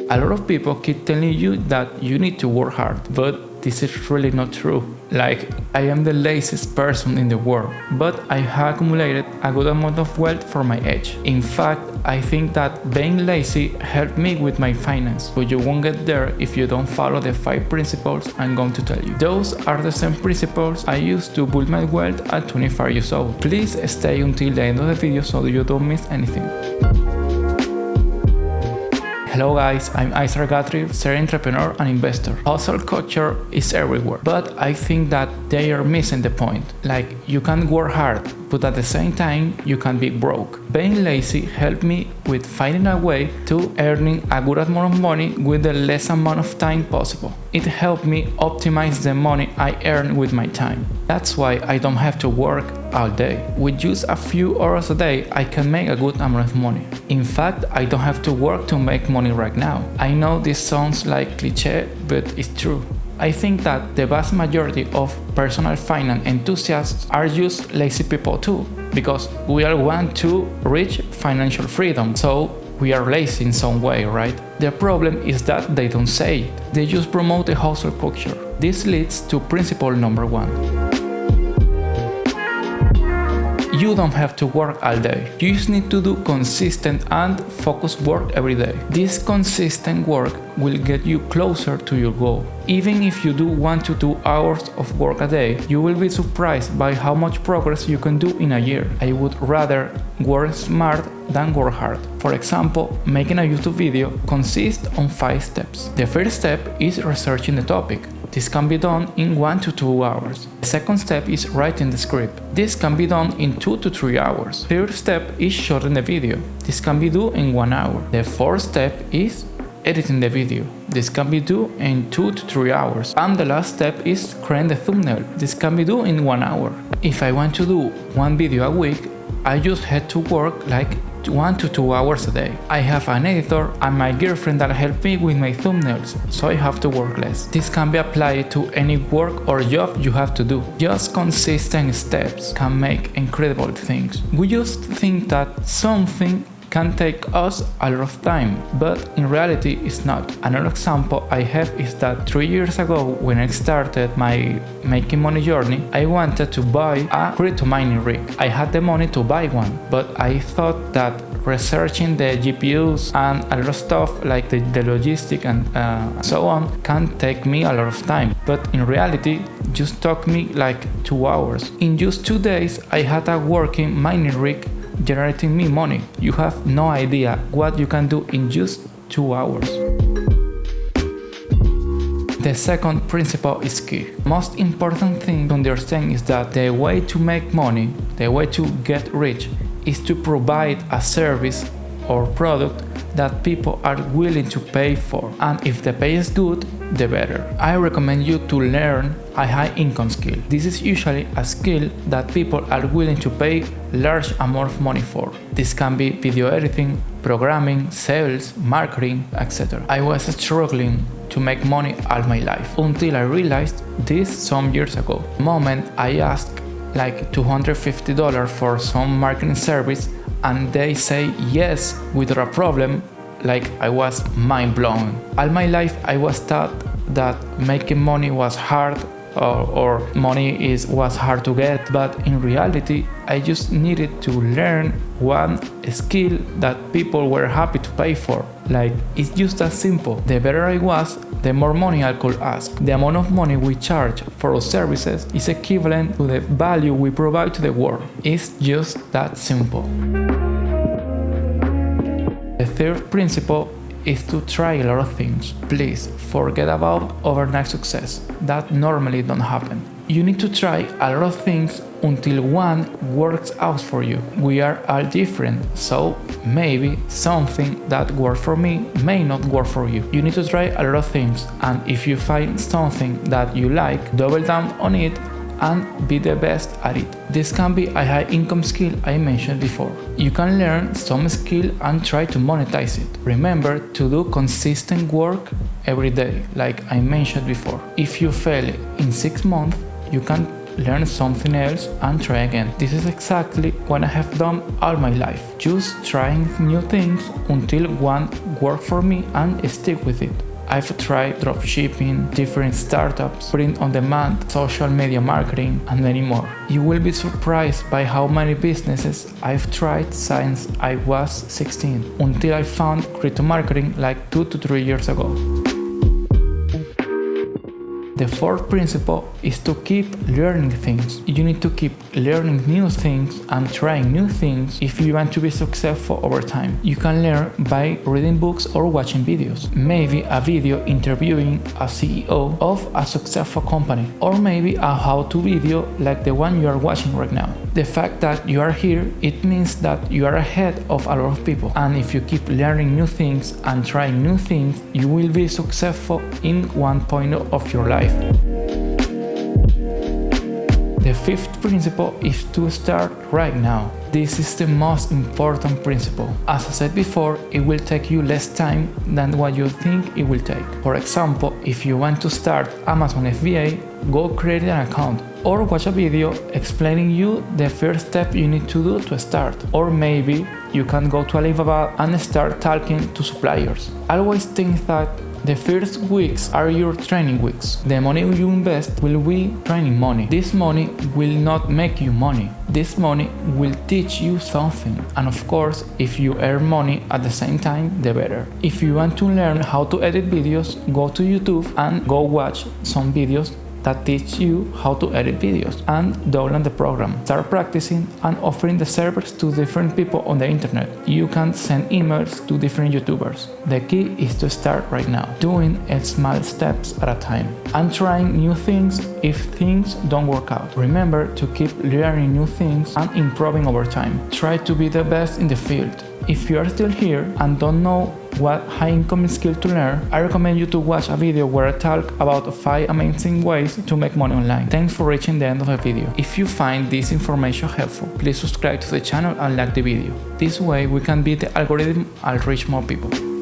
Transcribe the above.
A lot of people keep telling you that you need to work hard, but this is really not true. Like, I am the laziest person in the world, but I have accumulated a good amount of wealth for my age. In fact, I think that being lazy helped me with my finance, but you won't get there if you don't follow the 5 principles I'm going to tell you. Those are the same principles I used to build my wealth at 25 years old. Please stay until the end of the video so you don't miss anything. Hello guys, I'm Aisar Gatrif, serial entrepreneur and investor. Hustle culture is everywhere, but I think that they are missing the point. Like, you can work hard, but at the same time, you can be broke. Being lazy helped me with finding a way to earning a good amount of money with the less amount of time possible. It helped me optimize the money I earn with my time. That's why I don't have to work all day. With just a few hours a day, I can make a good amount of money. In fact, I don't have to work to make money right now. I know this sounds like cliché, but it's true. I think that the vast majority of personal finance enthusiasts are just lazy people too, because we all want to reach financial freedom, so we are lazy in some way, right? The problem is that they don't say it. They just promote the hustle culture. This leads to principle number 1. You don't have to work all day. You just need to do consistent and focused work every day. This consistent work will get you closer to your goal. Even if you do 1 to 2 hours of work a day, you will be surprised by how much progress you can do in a year. I would rather work smart than work hard. For example, making a YouTube video consists on 5 steps. The first step is researching the topic. This can be done in 1 to 2 hours. The second step is writing the script. This can be done in 2 to 3 hours. Third step is shooting the video. This can be done in 1 hour. The fourth step is editing the video. This can be done in 2 to 3 hours. And the last step is creating the thumbnail. This can be done in 1 hour. If I want to do 1 video a week, I just had to work like 1 to 2 hours a day. I have an editor and my girlfriend that help me with my thumbnails, so I have to work less. This can be applied to any work or job you have to do. Just consistent steps can make incredible things. We just think that something can take us a lot of time, but in reality it's not. Another example I have is that 3 years ago, when I started my making money journey, I wanted to buy a crypto mining rig. I had the money to buy one, but I thought that researching the GPUs and a lot of stuff like the logistic and so on can take me a lot of time, but in reality just took me like 2 hours. In just 2 days I had a working mining rig generating me money. You have no idea what you can do in just 2 hours. The second principle is key. Most important thing to understand is that the way to make money, the way to get rich, is to provide a service or product that people are willing to pay for, and if the pay is good, the better. I recommend you to learn a high income skill. This is usually a skill that people are willing to pay large amount of money for. This can be video editing, programming, sales, marketing, etc. I was struggling to make money all my life until I realized this some years ago. The moment I asked like $250 for some marketing service and they say yes without a problem, like I was mind blown. All my life I was taught that making money was hard or money was hard to get, but in reality I just needed to learn one skill that people were happy to pay for. Like, it's just that simple. The better I was, the more money I could ask. The amount of money we charge for our services is equivalent to the value we provide to the world. It's just that simple. The third principle is to try a lot of things. Please forget about overnight success. That normally don't happen. You need to try a lot of things until one works out for you. We are all different, so maybe something that worked for me may not work for you. You need to try a lot of things, and if you find something that you like, double down on it and be the best at it. This can be a high income skill I mentioned before. You can learn some skill and try to monetize it. Remember to do consistent work every day, like I mentioned before. If you fail in 6 months, you can learn something else, and try again. This is exactly what I have done all my life. Just trying new things until one worked for me and stick with it. I've tried dropshipping, different startups, print on demand, social media marketing, and many more. You will be surprised by how many businesses I've tried since I was 16, until I found crypto marketing like 2 to 3 years ago. The fourth principle is to keep learning things. You need to keep learning new things and trying new things if you want to be successful over time. You can learn by reading books or watching videos. Maybe a video interviewing a CEO of a successful company, or maybe a how-to video like the one you are watching right now. The fact that you are here, it means that you are ahead of a lot of people. And if you keep learning new things and trying new things, you will be successful in one point of your life. The fifth principle is to start right now. This is the most important principle. As I said before, it will take you less time than what you think it will take. For example, if you want to start Amazon FBA, go create an account or watch a video explaining you the first step you need to do to start. Or maybe you can go to Alibaba and start talking to suppliers. I always think that the first weeks are your training weeks. The money you invest will be training money. This money will not make you money. This money will teach you something. And of course, if you earn money at the same time, the better. If you want to learn how to edit videos, go to YouTube and go watch some videos that teach you how to edit videos and download the program. Start practicing and offering the servers to different people on the internet. You can send emails to different YouTubers. The key is to start right now, doing small steps at a time and trying new things if things don't work out. Remember to keep learning new things and improving over time. Try to be the best in the field. If you are still here and don't know what high-income skill to learn, I recommend you to watch a video where I talk about 5 amazing ways to make money online. Thanks for reaching the end of the video. If you find this information helpful, please subscribe to the channel and like the video. This way we can beat the algorithm and reach more people.